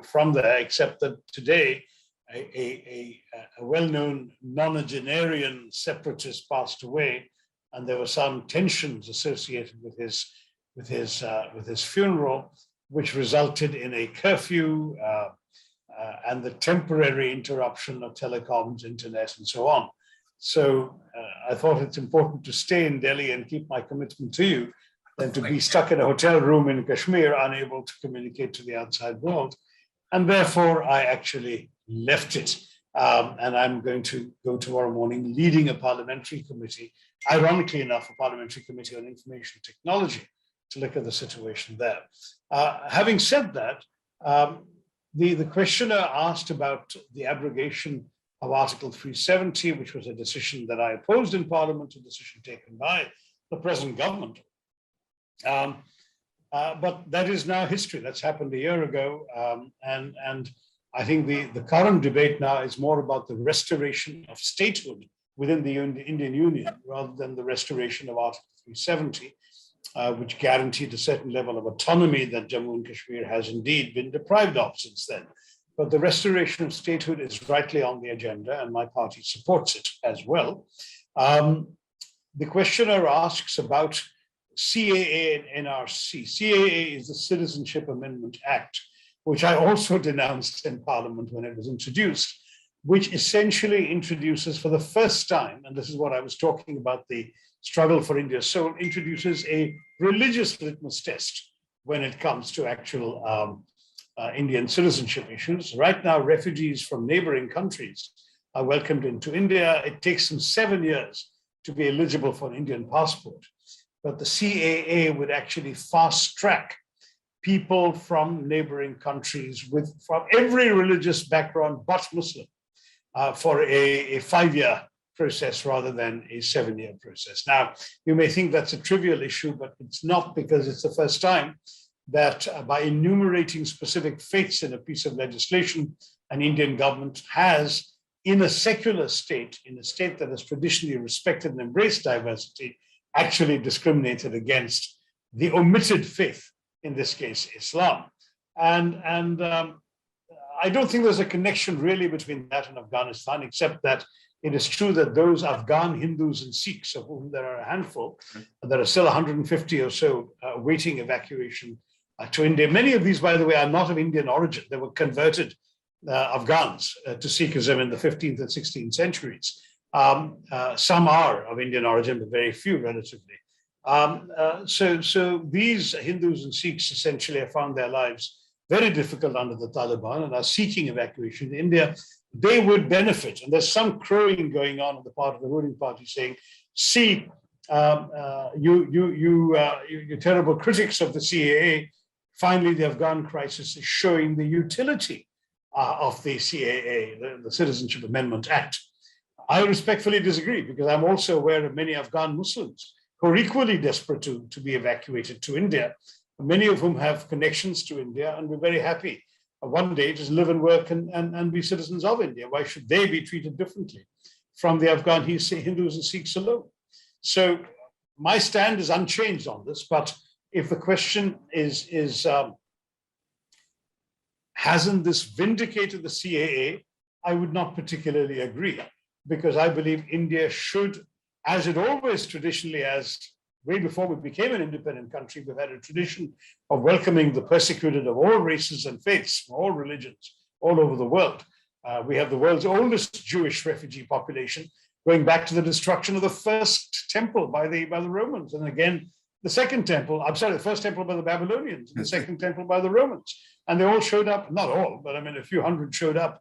from there, except that today a well-known nonagenarian separatist passed away, and there were some tensions associated with his funeral, which resulted in a curfew and the temporary interruption of telecoms, internet, and so on. So I thought it's important to stay in Delhi and keep my commitment to you than to be stuck in a hotel room in Kashmir, unable to communicate to the outside world. And therefore, I actually left it. And I'm going to go tomorrow morning leading a parliamentary committee, ironically enough, a parliamentary committee on information technology, to look at the situation there. Having said that, the questioner asked about the abrogation of Article 370, which was a decision that I opposed in Parliament, a decision taken by the present government. But that is now history. That's happened a year ago. And I think the current debate now is more about the restoration of statehood within the Indian Union rather than the restoration of Article 370, which guaranteed a certain level of autonomy that Jammu and Kashmir has indeed been deprived of since then. But the restoration of statehood is rightly on the agenda, and my party supports it as well. The questioner asks about CAA and NRC. CAA is the Citizenship Amendment Act, which I also denounced in Parliament when it was introduced, which essentially introduces for the first time, and this is what I was talking about, the struggle for India's soul, introduces a religious litmus test when it comes to actual Indian citizenship issues. Right now, refugees from neighboring countries are welcomed into India. It takes them 7 years to be eligible for an Indian passport. But the CAA would actually fast track people from neighboring countries from every religious background but Muslim for a 5-year process rather than a 7-year process. Now, you may think that's a trivial issue, but it's not, because it's the first time that by enumerating specific faiths in a piece of legislation, an Indian government has, in a secular state, in a state that has traditionally respected and embraced diversity, actually discriminated against the omitted faith, in this case, Islam. And I don't think there's a connection really between that and Afghanistan, except that it is true that those Afghan Hindus and Sikhs, of whom there are a handful, there are still 150 or so waiting evacuation to India. Many of these, by the way, are not of Indian origin. They were converted Afghans to Sikhism in the 15th and 16th centuries. Some are of Indian origin, but very few relatively. So these Hindus and Sikhs essentially have found their lives very difficult under the Taliban and are seeking evacuation to India. They would benefit. And there's some crowing going on the part of the ruling party saying, see, you terrible critics of the CAA, finally the Afghan crisis is showing the utility of the CAA, the Citizenship Amendment Act. I respectfully disagree, because I'm also aware of many Afghan Muslims who are equally desperate to be evacuated to India, many of whom have connections to India and we're very happy one day just live and work and be citizens of India. Why should they be treated differently from the Afghan Hindus and Sikhs alone? So my stand is unchanged on this, but if the question is hasn't this vindicated the CAA, I would not particularly agree, because I believe India should, as it always traditionally has, way before we became an independent country, we've had a tradition of welcoming the persecuted of all races and faiths, from all religions, all over the world. We have the world's oldest Jewish refugee population, going back to the destruction of the first temple by the Romans, and again, the first temple by the Babylonians, and the second temple by the Romans. And they all showed up, not all, but I mean, a few hundred showed up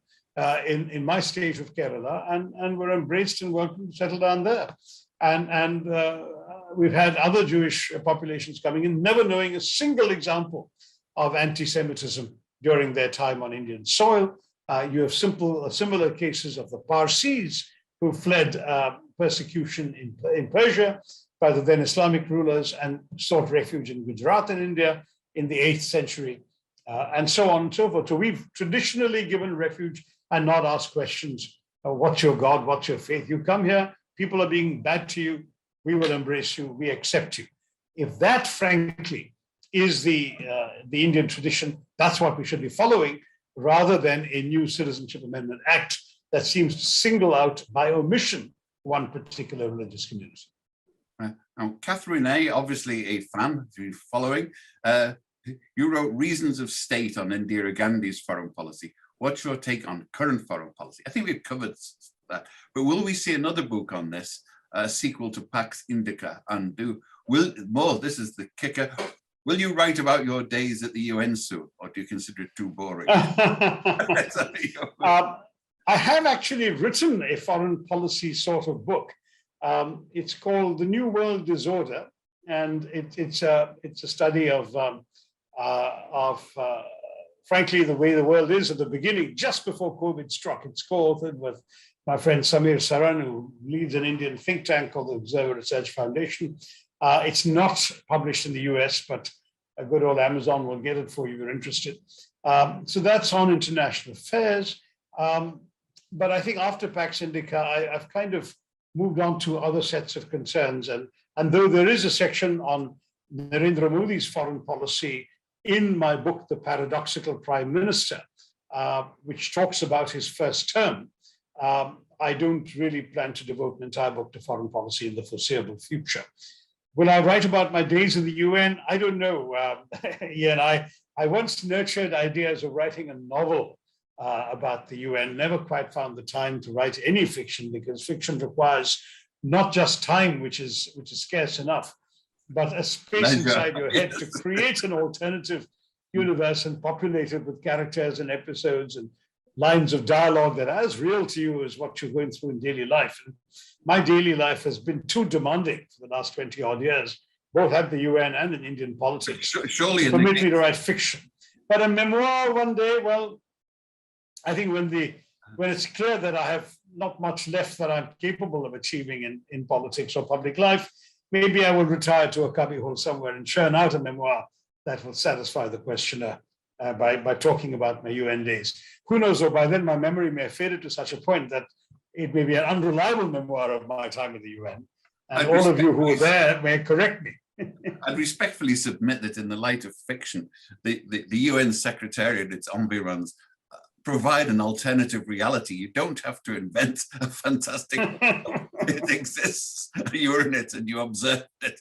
in my state of Kerala and were embraced and welcomed to settle down there. And we've had other Jewish populations coming in, never knowing a single example of anti-Semitism during their time on Indian soil. You have similar cases of the Parsis who fled persecution in Persia by the then Islamic rulers and sought refuge in Gujarat in India in the 8th century, and so on and so forth. So we've traditionally given refuge and not asked questions. What's your God? What's your faith? You come here, people are being bad to you, we will embrace you, we accept you. If that, frankly, is the Indian tradition, that's what we should be following, rather than a new Citizenship Amendment Act that seems to single out by omission one particular religious community. Now, Catherine A., obviously a fan, if you're following, you wrote Reasons of State on Indira Gandhi's foreign policy. What's your take on current foreign policy? I think we've covered that, but will we see another book on this, a sequel to Pax Indica? And this is the kicker, will you write about your days at the UN soon, or do you consider it too boring? I have actually written a foreign policy sort of book. It's called The New World Disorder, and it's a study of frankly, the way the world is at the beginning, just before COVID struck. It's co-authored with my friend Samir Saran, who leads an Indian think tank called the Observer Research Foundation. It's not published in the US, but a good old Amazon will get it for you if you're interested. So that's on international affairs. But I think after Pax Indica, I've kind of moved on to other sets of concerns. And though there is a section on Narendra Modi's foreign policy in my book, The Paradoxical Prime Minister, which talks about his first term, I don't really plan to devote an entire book to foreign policy in the foreseeable future. Will I write about my days in the UN? I don't know. Ian, I once nurtured ideas of writing a novel about the UN, never quite found the time to write any fiction, because fiction requires not just time, which is scarce enough, but a space inside your head to create an alternative universe and populate it with characters and episodes and lines of dialogue that are as real to you as what you're going through in daily life. And my daily life has been too demanding for the last 20 odd years, both at the UN and in Indian politics, surely permit me to write fiction. But a memoir one day, well, I think when it's clear that I have not much left that I'm capable of achieving in politics or public life, maybe I will retire to a cubbyhole somewhere and churn out a memoir that will satisfy the questioner by talking about my UN days. Who knows, or by then my memory may have faded to such a point that it may be an unreliable memoir of my time in the UN. And all of you who are there may correct me. I'd respectfully submit that in the light of fiction, the UN Secretariat, its environs, provide an alternative reality. You don't have to invent a fantastic it exists. You're in it and you observe it.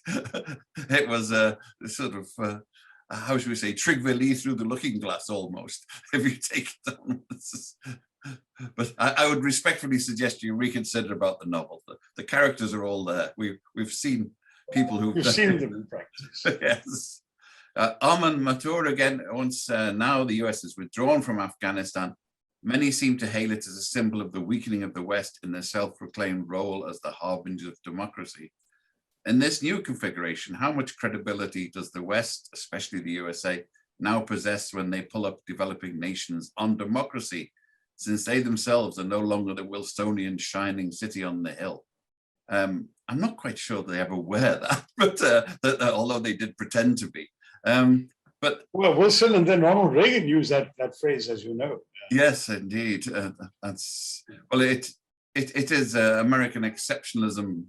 It was a sort of how should we say, Trigvili through the looking glass almost, if you take it on. But I would respectfully suggest you reconsider about the novel. The characters are all there. We've seen people who've seen them in practice. Yes. Arman Mathur again, once now the US has withdrawn from Afghanistan, many seem to hail it as a symbol of the weakening of the West in their self-proclaimed role as the harbinger of democracy. In this new configuration, how much credibility does the West, especially the USA, now possess when they pull up developing nations on democracy, since they themselves are no longer the Wilsonian shining city on the hill? I'm not quite sure they ever were that, but although they did pretend to be. But well, Wilson and then Ronald Reagan used that phrase, as you know. Yes, indeed. That's well, it is American exceptionalism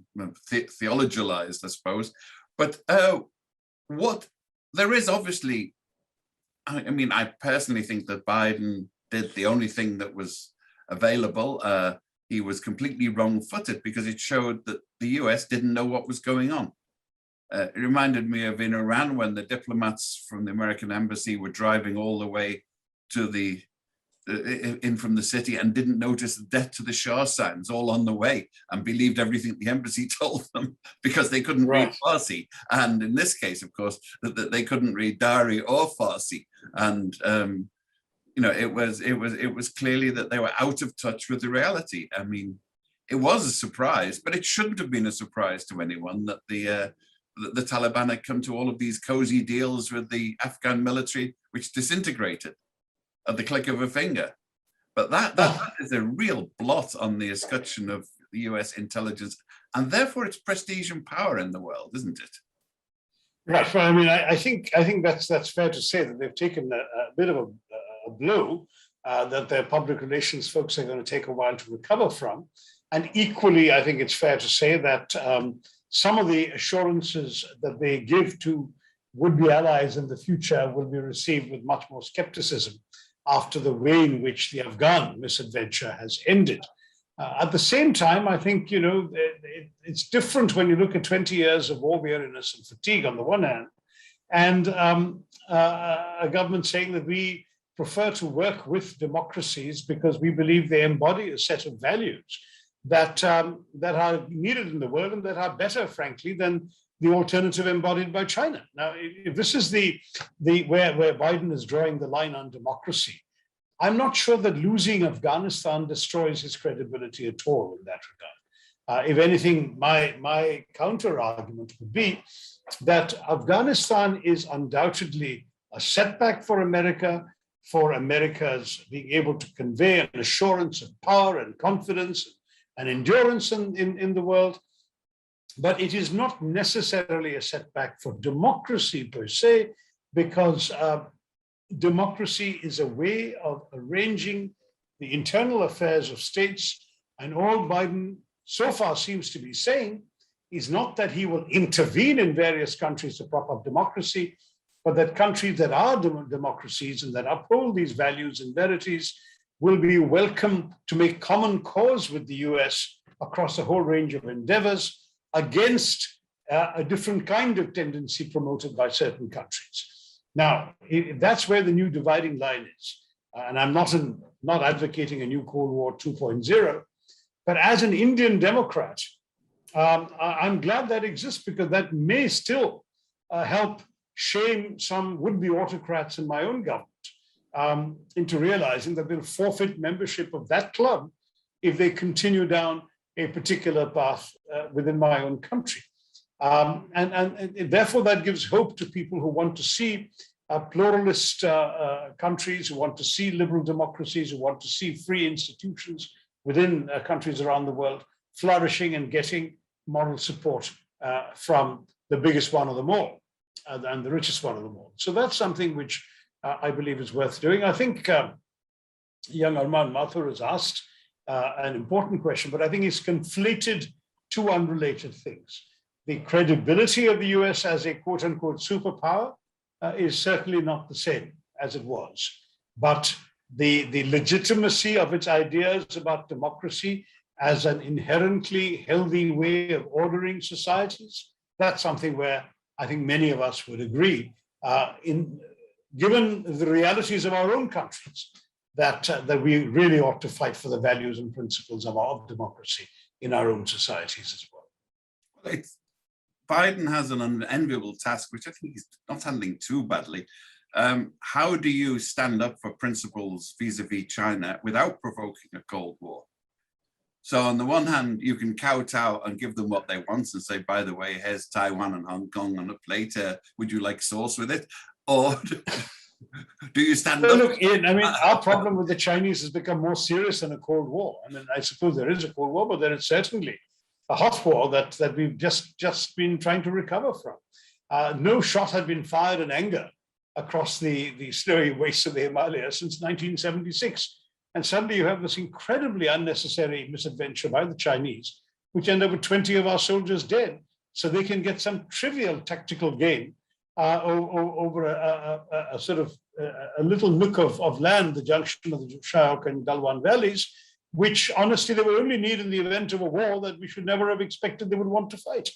theologized, I suppose. But what there is obviously, I mean, I personally think that Biden did the only thing that was available. He was completely wrong-footed because it showed that the US didn't know what was going on. It reminded me of in Iran when the diplomats from the American embassy were driving all the way to in from the city and didn't notice the death to the Shah signs all on the way and believed everything the embassy told them because they couldn't read Farsi. And in this case, of course, that they couldn't read Dari or Farsi. And you know, it was clearly that they were out of touch with the reality. I mean, it was a surprise, but it shouldn't have been a surprise to anyone that the Taliban had come to all of these cozy deals with the Afghan military, which disintegrated at the click of a finger. But that is a real blot on the escutcheon of the US intelligence, and therefore its prestige and power in the world, isn't it? Right. Well, I mean, I think that's fair to say that they've taken a bit of a blow that their public relations folks are going to take a while to recover from. And equally, I think it's fair to say that some of the assurances that they give to would-be allies in the future will be received with much more skepticism after the way in which the Afghan misadventure has ended. At the same time, I think, you know, it's different when you look at 20 years of war weariness and fatigue on the one hand, and a government saying that we prefer to work with democracies because we believe they embody a set of values that are needed in the world and that are better, frankly, than the alternative embodied by China. Now, if this is where Biden is drawing the line on democracy, I'm not sure that losing Afghanistan destroys his credibility at all in that regard. If anything, my counter argument would be that Afghanistan is undoubtedly a setback for America's being able to convey an assurance of power and confidence and endurance in the world. But it is not necessarily a setback for democracy per se, because democracy is a way of arranging the internal affairs of states, and all Biden so far seems to be saying is not that he will intervene in various countries to prop up democracy, but that countries that are democracies and that uphold these values and verities will be welcome to make common cause with the US across a whole range of endeavors against a different kind of tendency promoted by certain countries. Now, that's where the new dividing line is. And I'm not advocating a new Cold War 2.0, but as an Indian Democrat, I'm glad that exists, because that may still help shame some would-be autocrats in my own government into realizing that they'll forfeit membership of that club if they continue down a particular path within my own country. And therefore, that gives hope to people who want to see pluralist countries, who want to see liberal democracies, who want to see free institutions within countries around the world flourishing and getting moral support from the biggest one of them all and the richest one of them all. So that's something which I believe is worth doing. I think young Arman Mathur has asked an important question, but I think he's conflated two unrelated things. The credibility of the US as a quote unquote superpower is certainly not the same as it was. But the legitimacy of its ideas about democracy as an inherently healthy way of ordering societies, that's something where I think many of us would agree, given the realities of our own countries, that we really ought to fight for the values and principles of democracy in our own societies as well. Biden has an unenviable task, which I think he's not handling too badly. How do you stand up for principles vis-a-vis China without provoking a Cold War? So on the one hand, you can kowtow and give them what they want and say, by the way, here's Taiwan and Hong Kong on a plate. Would you like sauce with it? Or do you stand up? Look, Ian, I mean, our problem with the Chinese has become more serious than a Cold War. I mean, I suppose there is a Cold War, but there is certainly a hot war that we've just been trying to recover from. No shot had been fired in anger across the snowy wastes of the Himalayas since 1976. And suddenly you have this incredibly unnecessary misadventure by the Chinese, which ended up with 20 of our soldiers dead, so they can get some trivial tactical gain over a sort of a little nook of land, the junction of the Shyok and Galwan valleys, which honestly they will only need in the event of a war that we should never have expected they would want to fight.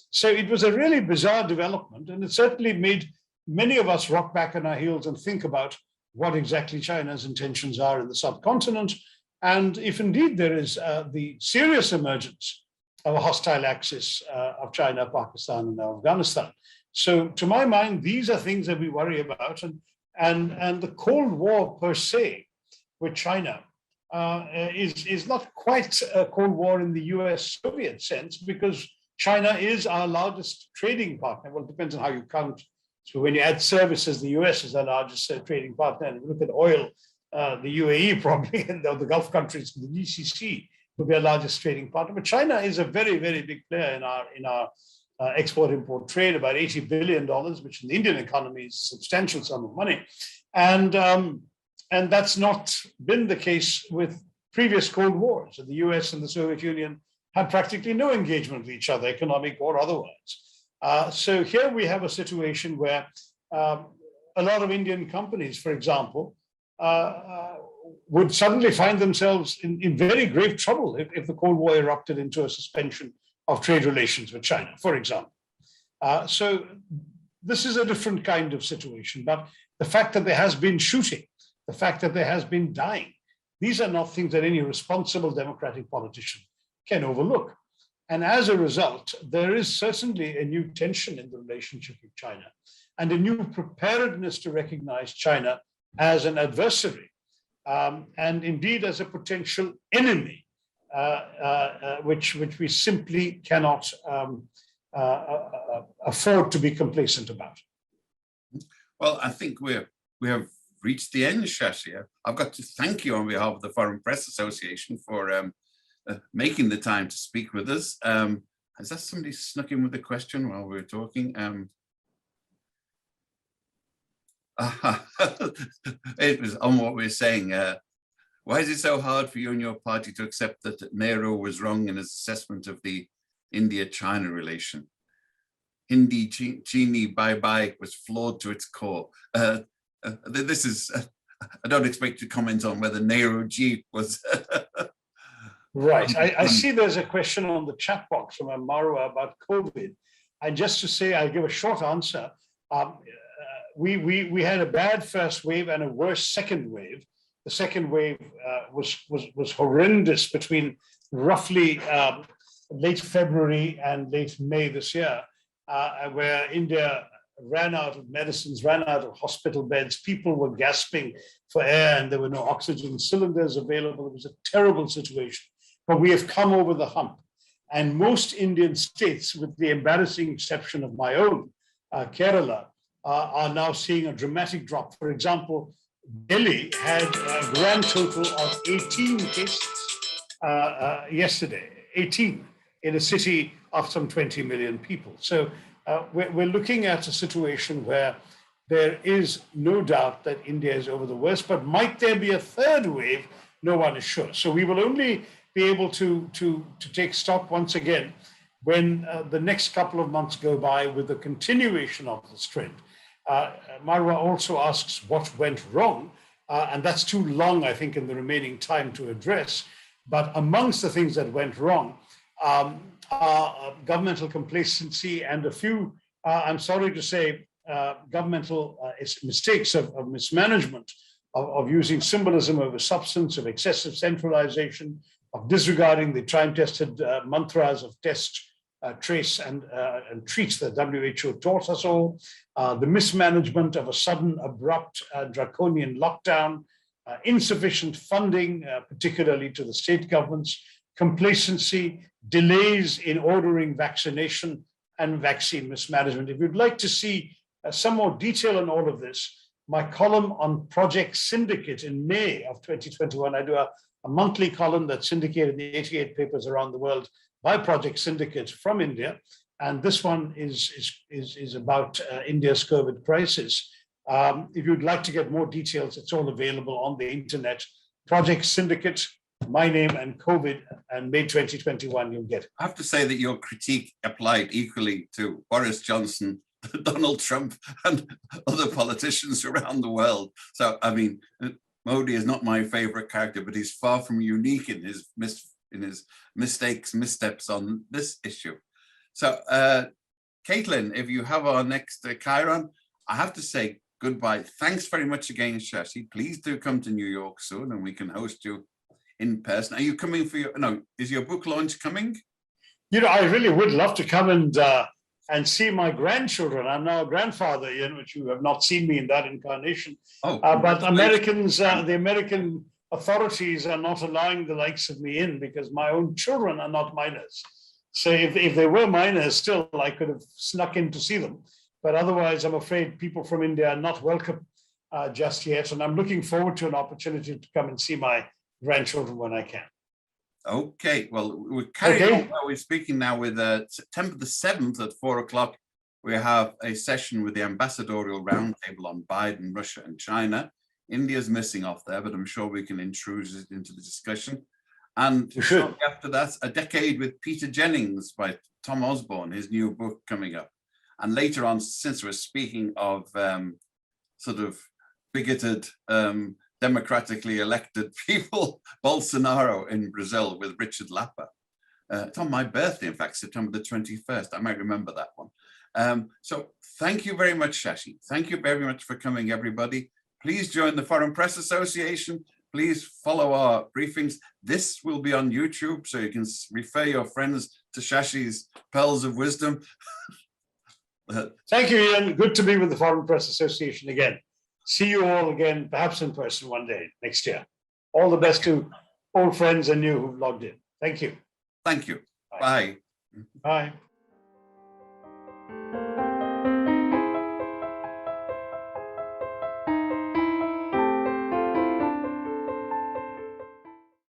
So it was a really bizarre development, and it certainly made many of us rock back on our heels and think about what exactly China's intentions are in the subcontinent, and if indeed there is the serious emergence of a hostile axis of China, Pakistan, and Afghanistan. So to my mind, these are things that we worry about, and the Cold War per se with China is not quite a Cold War in the US-Soviet sense, because China is our largest trading partner. Well, it depends on how you count. So when you add services, the US is our largest trading partner. And if you look at oil, the UAE probably, and the Gulf countries, the GCC would be our largest trading partner. But China is a very, very big player in our export-import trade, about $80 billion, which in the Indian economy is a substantial sum of money. And that's not been the case with previous Cold Wars. The US and the Soviet Union had practically no engagement with each other, economic or otherwise. So here we have a situation where a lot of Indian companies, for example, would suddenly find themselves in very grave trouble if the Cold War erupted into a suspension of trade relations with China, for example. So this is a different kind of situation, but the fact that there has been shooting, the fact that there has been dying, these are not things that any responsible democratic politician can overlook. And as a result, there is certainly a new tension in the relationship with China and a new preparedness to recognize China as an adversary and indeed as a potential enemy, which we simply cannot afford to be complacent about. Well, I think we have reached the end, Shashi. I've got to thank you on behalf of the Foreign Press Association for making the time to speak with us. Has that somebody snuck in with a question while we were talking? It was on what we were saying. Why is it so hard for you and your party to accept that Nehru was wrong in his assessment of the India-China relation? Hindi Chini bye-bye was flawed to its core. This is, I don't expect you to comment on whether Nehru Ji was... Right. I see there's a question on the chat box from Marwa about COVID. And just to say, I'll give a short answer. We had a bad first wave and a worse second wave. The second wave was horrendous between roughly late February and late May this year, where India ran out of medicines, ran out of hospital beds. People were gasping for air and there were no oxygen cylinders available. It was a terrible situation. But we have come over the hump. And most Indian states, with the embarrassing exception of my own, Kerala, are now seeing a dramatic drop. For example, Delhi had a grand total of 18 cases yesterday, 18 in a city of some 20 million people. So we're looking at a situation where there is no doubt that India is over the worst, but might there be a third wave? No one is sure. So we will only be able to take stock once again when the next couple of months go by with the continuation of this trend. Marwa also asks what went wrong, and that's too long, I think, in the remaining time to address. But amongst the things that went wrong are governmental complacency and a few, I'm sorry to say, governmental mistakes of mismanagement, of using symbolism over substance, of excessive centralization, of disregarding the time-tested mantras of test, trace, and treat that WHO taught us all, the mismanagement of a sudden, abrupt, draconian lockdown, insufficient funding, particularly to the state governments, complacency, delays in ordering vaccination, and vaccine mismanagement. If you'd like to see some more detail on all of this, my column on Project Syndicate in May of 2021, I do a monthly column that's syndicated in the 88 papers around the world by Project Syndicate from India. And this one is about India's COVID crisis. If you'd like to get more details, it's all available on the internet. Project Syndicate, my name, and COVID, and May 2021, you'll get it. I have to say that your critique applied equally to Boris Johnson, Donald Trump, and other politicians around the world. So, I mean, Modi is not my favorite character, but he's far from unique in his mistakes, missteps on this issue. So, Caitlin, if you have our next Chiron, I have to say goodbye. Thanks very much again, Shashi. Please do come to New York soon and we can host you in person. Are you coming for your, no, is your book launch coming? You know, I really would love to come and see my grandchildren. I'm now a grandfather, which you have not seen me in that incarnation. Oh, but Americans, the American authorities are not allowing the likes of me in because my own children are not minors. So if they were minors, still I could have snuck in to see them. But otherwise, I'm afraid people from India are not welcome just yet. And I'm looking forward to an opportunity to come and see my grandchildren when I can. Okay, well, we're carrying on. We're speaking now with September the 7th at 4 o'clock. We have a session with the ambassadorial roundtable on Biden, Russia, and China. India's missing off there, but I'm sure we can intrude it into the discussion. And shortly after that, A Decade with Peter Jennings by Tom Osborne, his new book coming up. And later on, since we're speaking of sort of bigoted, democratically elected people, Bolsonaro in Brazil with Richard Lapa. It's on my birthday, in fact, September the 21st. I might remember that one. So thank you very much, Shashi. Thank you very much for coming, everybody. Please join the Foreign Press Association. Please follow our briefings. This will be on YouTube, so you can refer your friends to Shashi's pearls of wisdom. Thank you, Ian. Good to be with the Foreign Press Association again. See you all again, perhaps in person one day next year. All the best to old friends and new who've logged in. Thank you. Thank you. Bye. Bye. Bye.